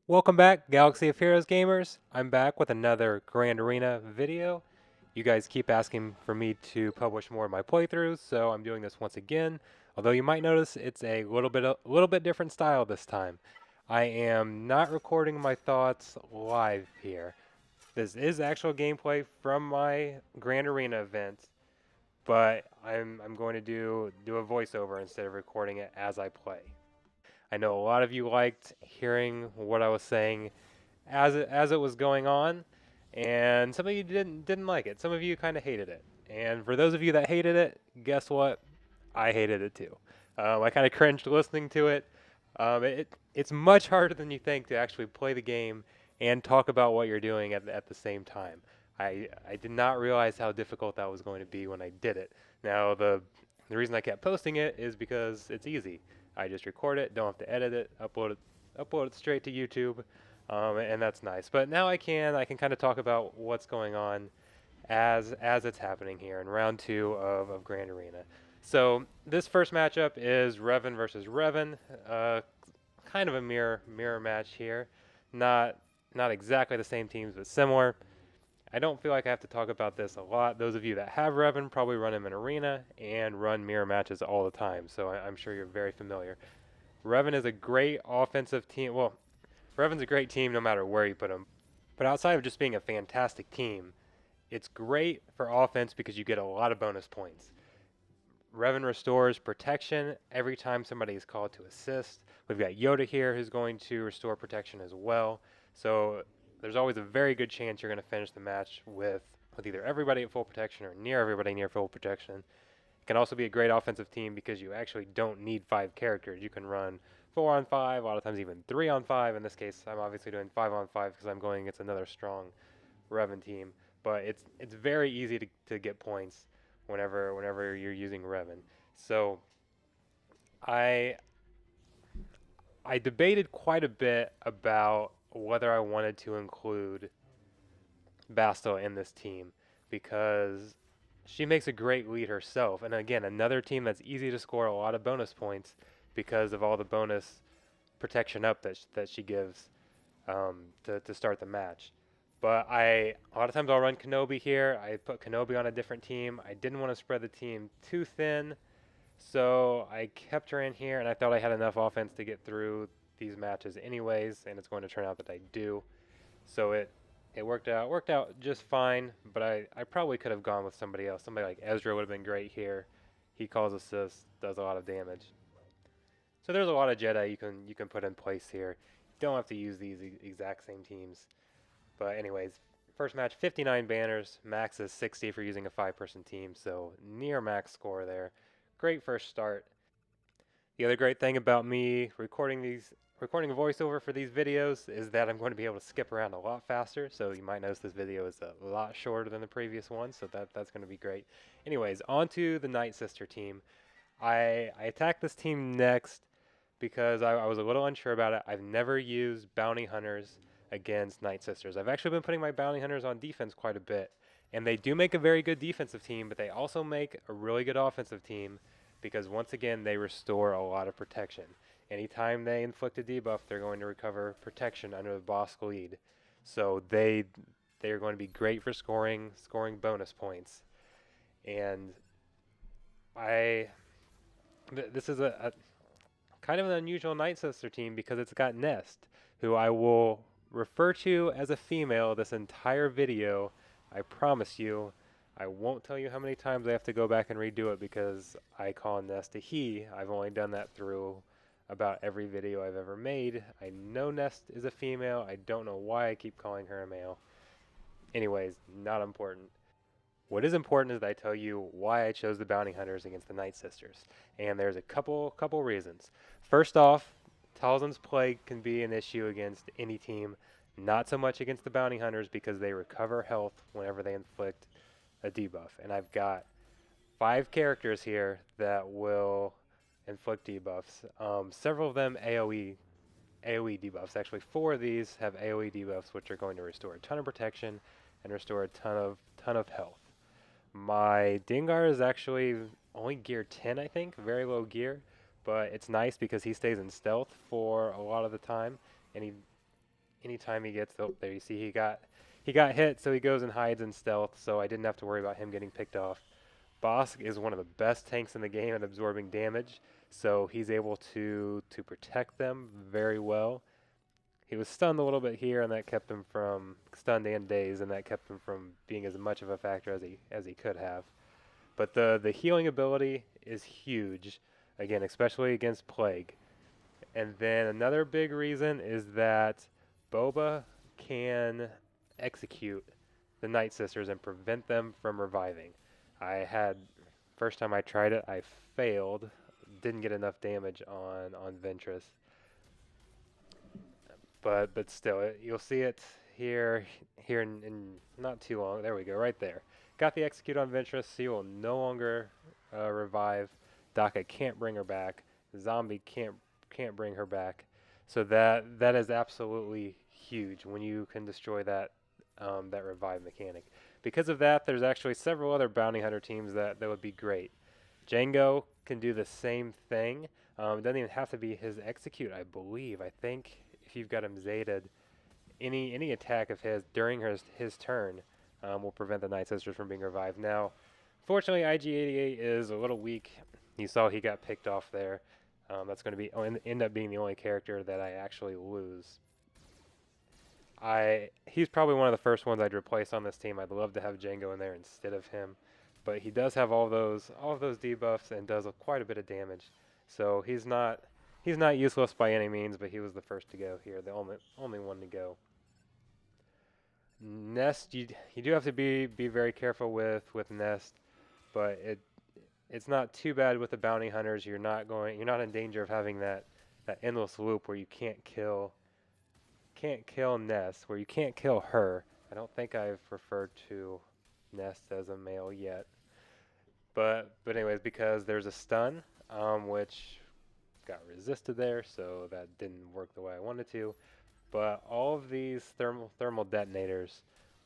Welcome back, Galaxy of Heroes gamers. I'm back with another Grand Arena video. You guys keep asking for me to publish more of my playthroughs, so I'm doing this once again. Although you might notice it's a little bit different style this time. I am not recording my thoughts live here. This is actual gameplay from my Grand Arena event, but I'm going to do a voiceover instead of recording it as I play. I know a lot of you liked hearing what I was saying as it was going on, and some of you didn't like it. Some of you kind of hated it. And for those of you that hated it, guess what? I hated it too. I kind of cringed listening to it. It's much harder than you think to actually play the game and talk about what you're doing at the same time. I did not realize how difficult that was going to be when I did it. Now the reason I kept posting it is because it's easy. I just record it, don't have to edit it, upload it straight to YouTube, and that's nice. But now I can kind of talk about what's going on as it's happening here in round two of Grand Arena. So this first matchup is Revan versus Revan, kind of a mirror match here. Not not exactly the same teams, but similar. I don't feel like I have to talk about this a lot. Those of you that have Revan probably run him in Arena and run mirror matches all the time, so I'm sure you're very familiar. Revan is a great offensive team. Well, Revan's a great team no matter where you put him. But outside of just being a fantastic team, it's great for offense because you get a lot of bonus points. Revan restores protection every time somebody is called to assist. We've got Yoda here who's going to restore protection as well. So there's always a very good chance you're going to finish the match with either everybody at full protection or near everybody near full protection. It can also be a great offensive team because you actually don't need 5 characters. You can run 4-on-5, a lot of times even 3-on-5. In this case, I'm obviously doing 5-on-5 because I'm going against another strong Revan team. But it's very easy to get points whenever you're using Revan. So I I debated quite a bit about whether I wanted to include Bastila in this team because she makes a great lead herself. And again, another team that's easy to score a lot of bonus points because of all the bonus protection up that she gives to start the match. But a lot of times I'll run Kenobi here. I put Kenobi on a different team. I didn't want to spread the team too thin, so I kept her in here, and I thought I had enough offense to get through these matches anyways, and it's going to turn out that I do. So it worked out just fine, but I probably could have gone with somebody else. Somebody like Ezra would have been great here. He calls assists, does a lot of damage. So there's a lot of Jedi you can put in place here. You don't have to use these exact same teams. But anyways, first match 59 banners, max is 60 for using a 5-person team, so near max score there. Great first start. The other great thing about me recording a voiceover for these videos is that I'm going to be able to skip around a lot faster, so you might notice this video is a lot shorter than the previous one, so that's going to be great. Anyways, on to the Night Sister team. I attacked this team next because I was a little unsure about it. I've never used bounty hunters against Night Sisters. I've actually been putting my bounty hunters on defense quite a bit, and they do make a very good defensive team, but they also make a really good offensive team because once again they restore a lot of protection. Anytime they inflict a debuff, they're going to recover protection under the boss lead. So they are going to be great for scoring bonus points. And I this is a kind of an unusual Night Sister team because it's got Nest, who I will refer to as a female this entire video. I promise you. I won't tell you how many times I have to go back and redo it because I call Nest a he. I've only done that through about every video I've ever made. I know Nest is a female. I don't know why I keep calling her a male. Anyways, not important. What is important is that I tell you why I chose the bounty hunters against the Night Sisters, and there's a couple reasons. First off, Talzin's plague can be an issue against any team, not so much against the bounty hunters because they recover health whenever they inflict a debuff, and I've got 5 characters here that will inflict debuffs. Several of them AOE debuffs. Actually, 4 of these have AOE debuffs, which are going to restore a ton of protection and restore a ton of health. My Dengar is actually only gear 10, I think, very low gear, but it's nice because he stays in stealth for a lot of the time, and anytime he gets there, you see he got hit, so he goes and hides in stealth. So I didn't have to worry about him getting picked off. Bosk is one of the best tanks in the game at absorbing damage, so he's able to protect them very well. He was stunned a little bit here, and that kept him from stunned and dazed, and that kept him from being as much of a factor as he could have. But the healing ability is huge, again, especially against Plague. And then another big reason is that Boba can execute the Night Sisters and prevent them from reviving. I had first time I tried it, I failed, didn't get enough damage on Ventress, but still, you'll see it here in not too long. There we go, right there. Got the execute on Ventress. She will no longer revive. Daka can't bring her back. Zombie can't bring her back. So that is absolutely huge when you can destroy that revive mechanic. Because of that, there's actually several other bounty hunter teams that would be great. Django can do the same thing. It doesn't even have to be his execute, I believe. I think if you've got him zated, any attack of his during his turn will prevent the Night Sisters from being revived. Now, fortunately, IG-88 is a little weak. You saw he got picked off there. That's going to end up being the only character that I actually lose. He's probably one of the first ones I'd replace on this team. I'd love to have Django in there instead of him, but he does have all of those debuffs and does quite a bit of damage. So he's not useless by any means, but he was the first to go here, the only one to go. Nest, you do have to be very careful with Nest, but it's not too bad with the bounty hunters. You're not in danger of having that endless loop where you can't kill Nest, where you can't kill her. I don't think I've referred to Nest as a male yet. But anyways, because there's a stun, which got resisted there, so that didn't work the way I wanted to. But all of these thermal detonators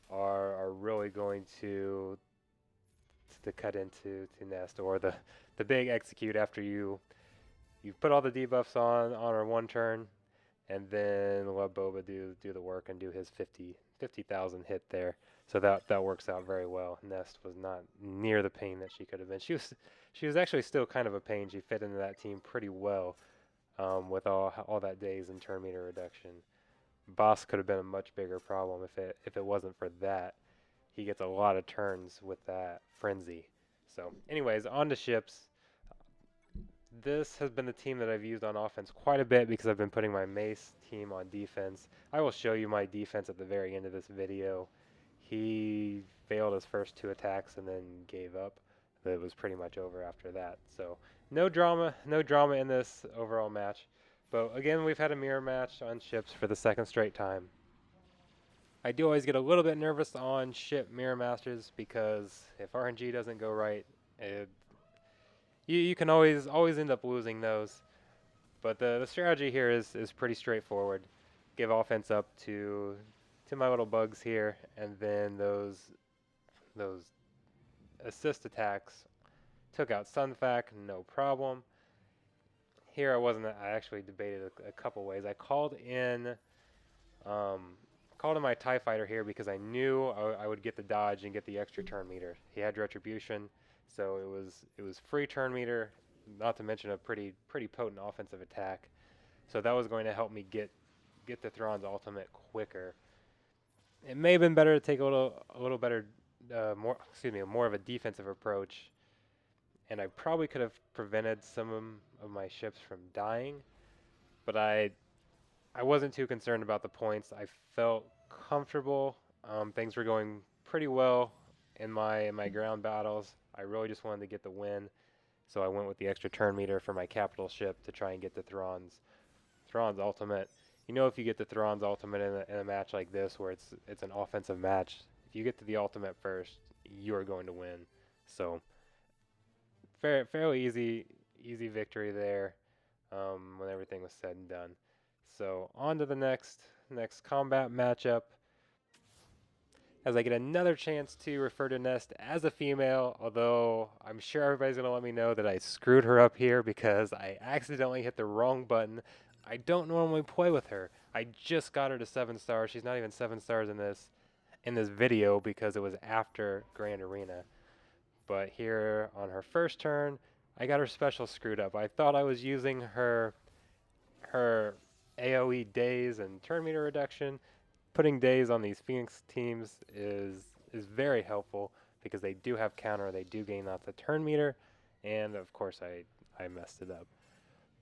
are really going to cut into Nest, or the big execute after you put all the debuffs on her one turn, and then let Boba do the work and do his 50,000 hit there. So that works out very well. Nest was not near the pain that she could have been. She was actually still kind of a pain. She fit into that team pretty well with all that days and turn meter reduction. Boss could have been a much bigger problem if it wasn't for that. He gets a lot of turns with that frenzy. So anyways, on to ships. This has been the team that I've used on offense quite a bit because I've been putting my Mace team on defense. I will show you my defense at the very end of this video. He failed his first 2 attacks and then gave up. It was pretty much over after that. So no drama in this overall match. But again, we've had a mirror match on ships for the second straight time. I do always get a little bit nervous on ship mirror masters because if RNG doesn't go right, you can always end up losing those. But the strategy here is pretty straightforward. Give offense up to my little bugs here, and then those assist attacks took out Sunfac, no problem. Here I actually debated a couple ways. I called in my TIE Fighter here because I knew I would get the dodge and get the extra turn meter. He had retribution, so it was free turn meter, not to mention a pretty potent offensive attack. So that was going to help me get the Thrawn's ultimate quicker. It may have been better to take a little better more of a defensive approach, and I probably could have prevented some of my ships from dying, but I wasn't too concerned about the points. I felt comfortable. Things were going pretty well in my ground battles. I really just wanted to get the win, so I went with the extra turn meter for my capital ship to try and get the Thrawn's ultimate. You know, if you get the Thrawn's ultimate in a match like this where it's an offensive match, if you get to the ultimate first, you are going to win. So fairly easy victory there when everything was said and done. So on to the next combat matchup. As I get another chance to refer to Nest as a female, although I'm sure everybody's going to let me know that I screwed her up here because I accidentally hit the wrong button. I don't normally play with her. I just got her to 7 stars. She's not even 7 stars in this video because it was after Grand Arena. But here on her first turn, I got her special screwed up. I thought I was using her AoE days and turn meter reduction. Putting days on these Phoenix teams is very helpful because they do have counter, they do gain lots of turn meter, and of course I messed it up.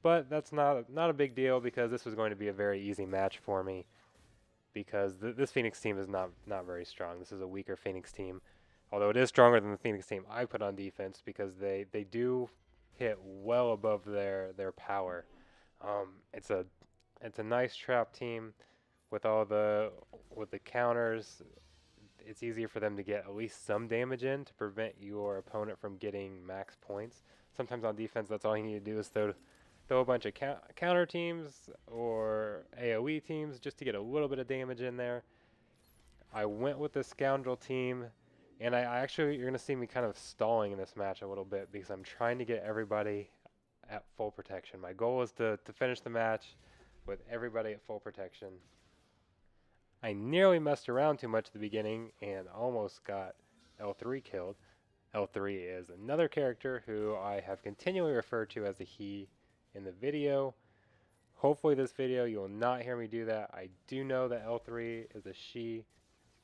But that's not a big deal because this was going to be a very easy match for me because this Phoenix team is not very strong. This is a weaker Phoenix team, although it is stronger than the Phoenix team I put on defense because they do hit well above their power. It's a nice trap team with with the counters. It's easier for them to get at least some damage in to prevent your opponent from getting max points. Sometimes on defense, that's all you need to do is throw a bunch of counter teams or AoE teams just to get a little bit of damage in there. I went with the Scoundrel team, and I actually, you're going to see me kind of stalling in this match a little bit because I'm trying to get everybody at full protection. My goal is to finish the match with everybody at full protection. I nearly messed around too much at the beginning and almost got L3 killed. L3 is another character who I have continually referred to as a he in the video. Hopefully this video you will not hear me do that. I do know that L3 is a she.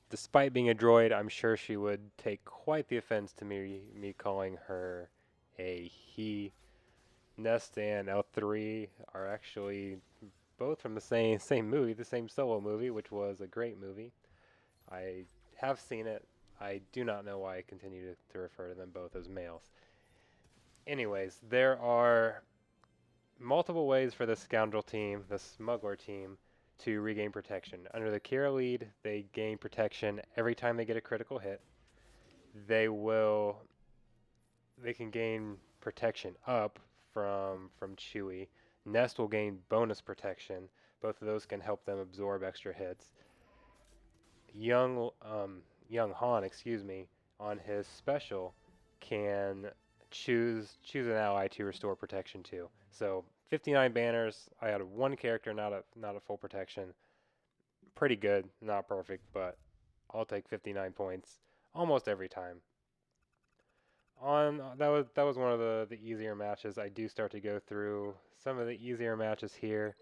Despite being a droid, I'm sure she would take quite the offense to me calling her a he. Nest and L3 are actually both from the same movie, the same Solo movie, which was a great movie. I have seen it. I do not know why I continue to refer to them both as males. Anyways, there are multiple ways for the Scoundrel team, the Smuggler team, to regain protection. Under the Kira lead, they gain protection every time they get a critical hit. They can gain protection up from Chewie. Nest will gain bonus protection. Both of those can help them absorb extra hits. Young Han, on his special can choose an ally to restore protection to. So 59 banners. I had one character not a full protection. Pretty good, not perfect, but I'll take 59 points almost every time. That was one of the easier matches. I do start to go through some of the easier matches here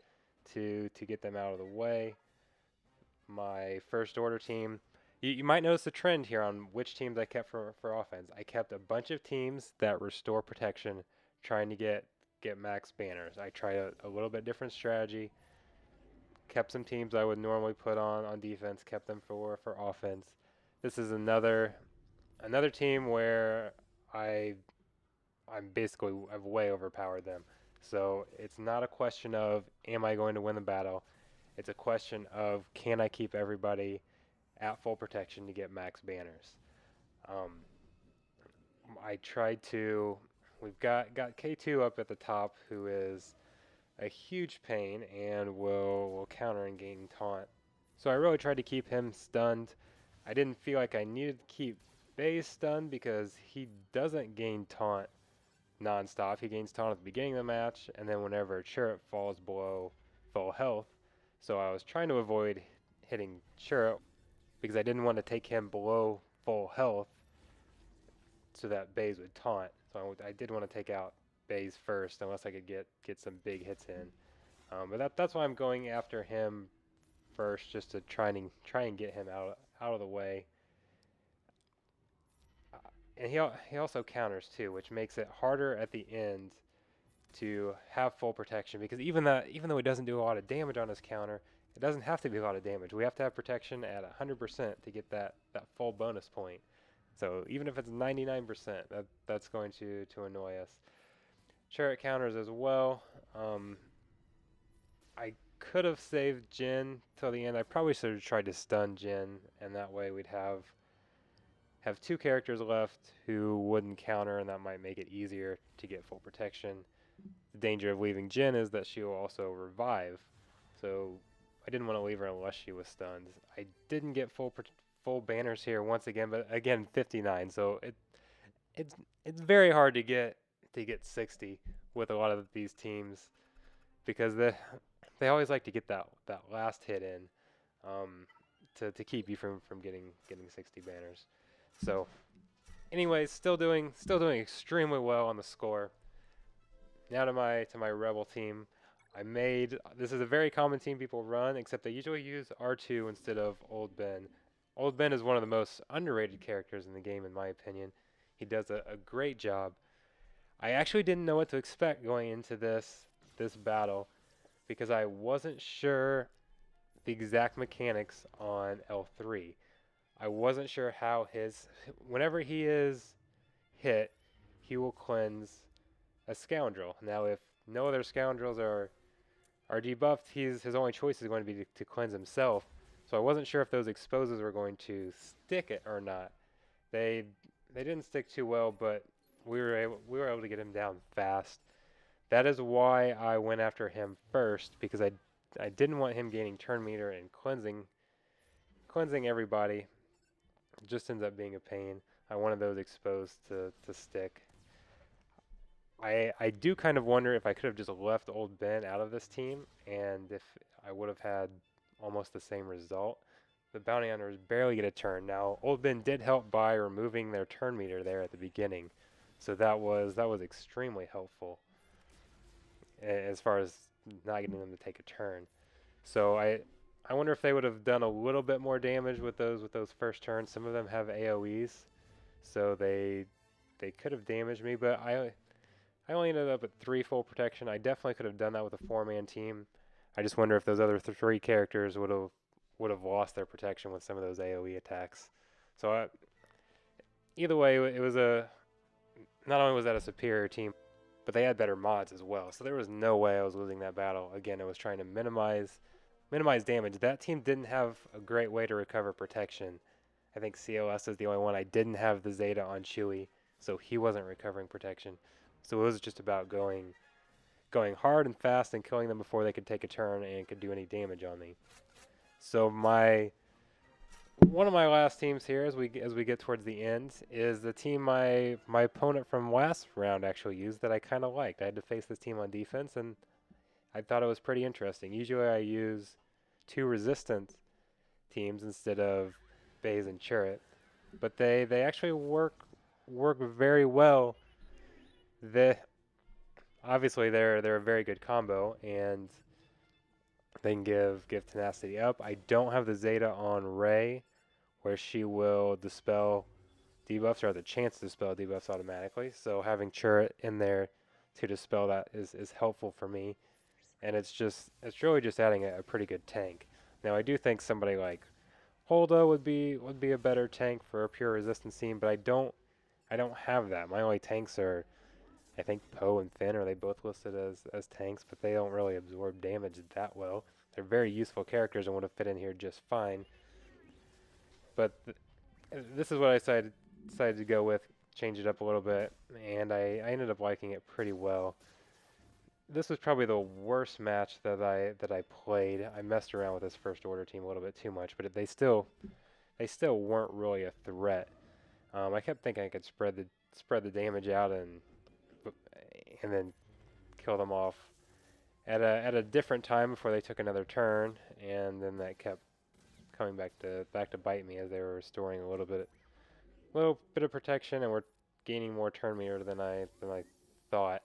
to get them out of the way. My first order team, you might notice a trend here on which teams I kept for offense. I kept a bunch of teams that restore protection, trying to get max banners. I tried a little bit different strategy. Kept some teams I would normally put on defense, kept them for offense. This is another team where I've way overpowered them. So it's not a question of am I going to win the battle. It's a question of can I keep everybody at full protection to get max banners. I tried to. We've got K2 up at the top, who is a huge pain and will counter and gain taunt. So I really tried to keep him stunned. I didn't feel like I needed to keep Baze stunned because he doesn't gain taunt non-stop. He gains taunt at the beginning of the match, and then whenever a turret falls below full health. So I was trying to avoid hitting turret because I didn't want to take him below full health so that Baze would taunt. So I did want to take out Baze first, unless I could get some big hits in. But that's why I'm going after him first, just to try and get him out of the way. And he also counters too, which makes it harder at the end to have full protection, because even though he doesn't do a lot of damage on his counter, it doesn't have to be a lot of damage. We have to have protection at 100% to get that full bonus point. So even if it's 99%, that's going to annoy us. Chariot counters as well. I could have saved Jin till the end. I probably should have tried to stun Jin, and that way we'd have two characters left who wouldn't counter, and that might make it easier to get full protection. The danger of leaving Jin is that she will also revive, so I didn't want to leave her unless she was stunned. I didn't get full banners here once again, but again 59. So it's very hard to get 60 with a lot of these teams, because they always like to get that last hit in, um, to keep you from getting 60 banners. So, anyways, still doing extremely well on the score. Now to my rebel team. I made this is a very common team people run, except they usually use R2 instead of Old Ben. Old Ben is one of the most underrated characters in the game, in my opinion. He does a great job. I actually didn't know what to expect going into this battle because I wasn't sure the exact mechanics on L3. I wasn't sure how whenever he is hit, he will cleanse a scoundrel. Now, if no other scoundrels are debuffed, his only choice is going to be to cleanse himself. So I wasn't sure if those exposes were going to stick it or not. They they didn't stick too well, but we were able to get him down fast. That is why I went after him first because I didn't want him gaining turn meter and cleansing everybody. It just ends up being a pain. I wanted those exposed to stick. I do kind of wonder if I could have just left Old Ben out of this team and if I would have had almost the same result. The bounty hunters barely get a turn. Now, Old Ben did help by removing their turn meter there at the beginning, so that was extremely helpful as far as not getting them to take a turn. So I wonder if they would have done a little bit more damage with those first turns. Some of them have AoEs, so they could have damaged me, but I only ended up at 3 full protection. I definitely could have done that with a 4-man team. I just wonder if those other 3 characters would have lost their protection with some of those AoE attacks. So either way, it was a not only was that a superior team, but they had better mods as well. So there was no way I was losing that battle. Again, I was trying to minimize damage. That team didn't have a great way to recover protection. I think COS is the only one. I didn't have the Zeta on Chewie, so he wasn't recovering protection. So it was just about going hard and fast and killing them before they could take a turn and could do any damage on me. So one of my last teams here, as we get towards the end, is the team my opponent from last round actually used that I kind of liked. I had to face this team on defense, and I thought it was pretty interesting. Usually, I use 2 resistant teams instead of Baze and Churret, but they actually work very well. The Obviously they're a very good combo, and they can give tenacity up. I don't have the Zeta on Ray, where she will dispel debuffs or have the chance to dispel debuffs automatically. So having Churret in there to dispel that is helpful for me, and it's really just adding a pretty good tank. Now I do think somebody like Holdo would be a better tank for a pure resistance team, but I don't have that. My only tanks are I think Poe and Finn are they both listed as tanks, but they don't really absorb damage that well. They're very useful characters and would have fit in here just fine. But this is what I decided to go with, change it up a little bit, and I ended up liking it pretty well. This was probably the worst match that I played. I messed around with this first order team a little bit too much, but they still weren't really a threat. I kept thinking I could spread the damage out and then kill them off at a different time before they took another turn, and then that kept coming back to bite me as they were restoring a little bit of protection and were gaining more turn meter than I thought.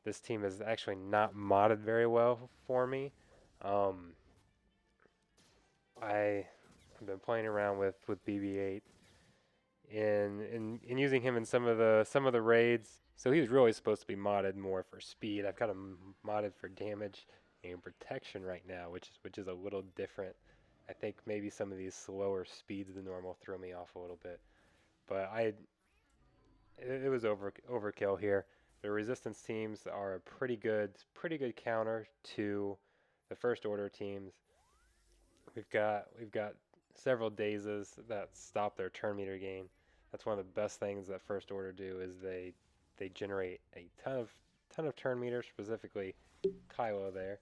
This team is actually not modded very well for me. Um, I've been playing around with BB-8 in using him in some of the raids. So he was really supposed to be modded more for speed. I've got him modded for damage and protection right now, which is a little different. I think maybe some of these slower speeds than normal threw me off a little bit, but it was overkill here. The resistance teams are a pretty good counter to the first order teams. We've got several dazes that stop their turn meter gain. That's one of the best things that first order do is they generate a ton of turn meter, specifically Kylo there.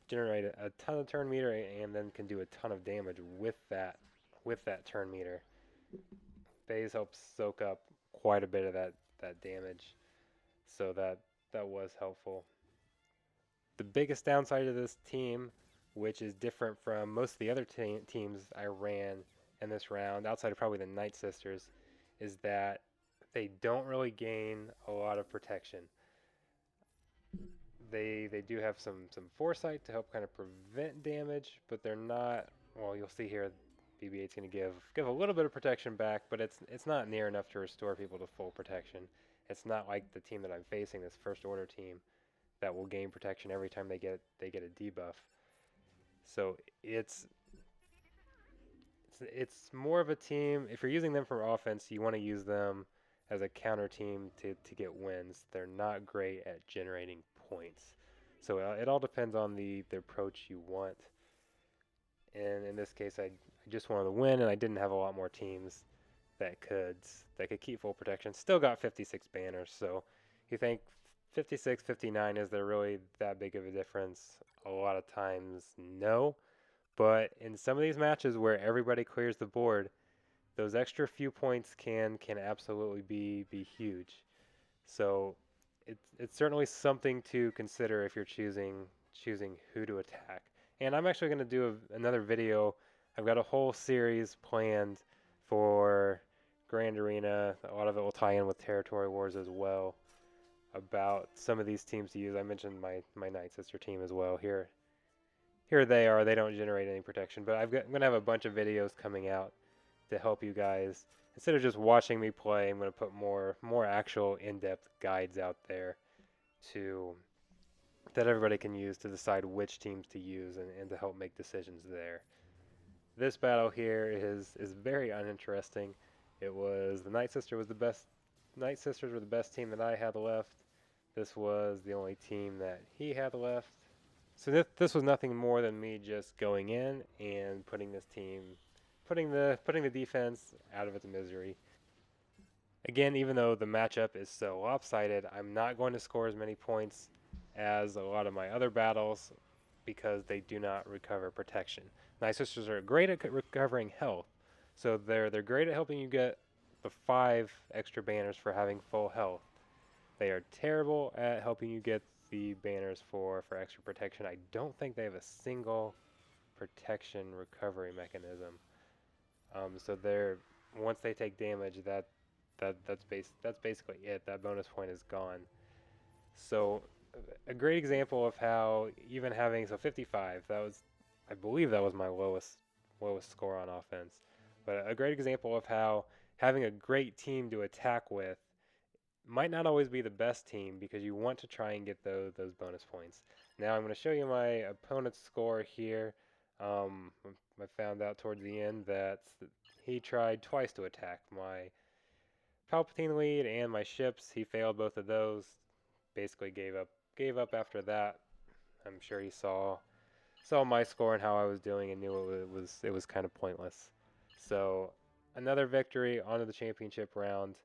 Generate a ton of turn meter and then can do a ton of damage with that turn meter. Phase helps soak up quite a bit of that damage, so that was helpful. The biggest downside of this team, which is different from most of the other teams I ran in this round, outside of probably the Night Sisters, is that they don't really gain a lot of protection. They do have some foresight to help kind of prevent damage, but they're not. Well, you'll see here, BB-8's going to give a little bit of protection back, but it's not near enough to restore people to full protection. It's not like the team that I'm facing, this First Order team, that will gain protection every time they get a debuff. So it's more of a team. If you're using them for offense, you want to use them as a counter team to get wins. They're not great at generating points. So it all depends on the approach you want. And in this case, I just wanted to win, and I didn't have a lot more teams that could keep full protection. Still got 56 banners, so you think 56, 59, is there really that big of a difference? A lot of times, no. But in some of these matches where everybody clears the board, those extra few points can absolutely be huge. So it's certainly something to consider if you're choosing who to attack. And I'm actually going to do another video. I've got a whole series planned for Grand Arena. A lot of it will tie in with Territory Wars as well, about some of these teams to use. I mentioned my Night Sister team as well. Here they are. They don't generate any protection, but I'm going to have a bunch of videos coming out to help you guys. Instead of just watching me play, I'm going to put more actual in-depth guides out there to that everybody can use to decide which teams to use and to help make decisions there. This battle here is very uninteresting. It was the Night Sister was the best. Night Sisters were the best team that I had left. This was the only team that he had left. So this was nothing more than me just going in and putting this team, putting the defense out of its misery. Again, even though the matchup is so lopsided, I'm not going to score as many points as a lot of my other battles because they do not recover protection. Night Sisters are great at recovering health, so they're great at helping you get the 5 extra banners for having full health. They are terrible at helping you get the banners for extra protection. I don't think they have a single protection recovery mechanism. So they're once they take damage, that's basically it. That bonus point is gone. So a great example of how even having 55, I believe that was my lowest score on offense. But a great example of how having a great team to attack with might not always be the best team because you want to try and get those bonus points. Now I'm going to show you my opponent's score here. I found out towards the end that he tried twice to attack my Palpatine lead and my ships. He failed both of those. Basically gave up after that. I'm sure he saw my score and how I was doing and knew it was kind of pointless. So another victory, onto the championship round.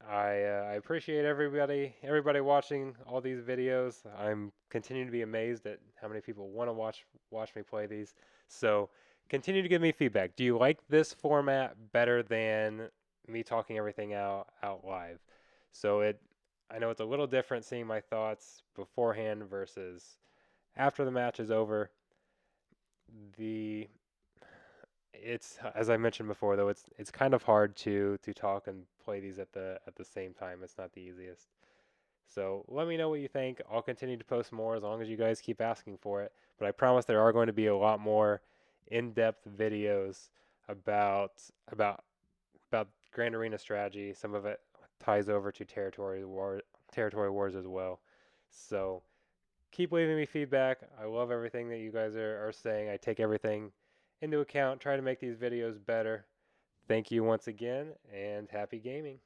I appreciate everybody watching all these videos. I'm continuing to be amazed at how many people want to watch me play these. So continue to give me feedback. Do you like this format better than me talking everything out live? So I know it's a little different seeing my thoughts beforehand versus after the match is over. It's, as I mentioned before, though, it's kind of hard to talk and play these at the same time. It's not the easiest. So let me know what you think. I'll continue to post more as long as you guys keep asking for it. But I promise there are going to be a lot more in-depth videos about Grand Arena strategy. Some of it ties over to Territory Wars as well. So keep leaving me feedback. I love everything that you guys are saying. I take everything into account, try to make these videos better. Thank you once again, and happy gaming.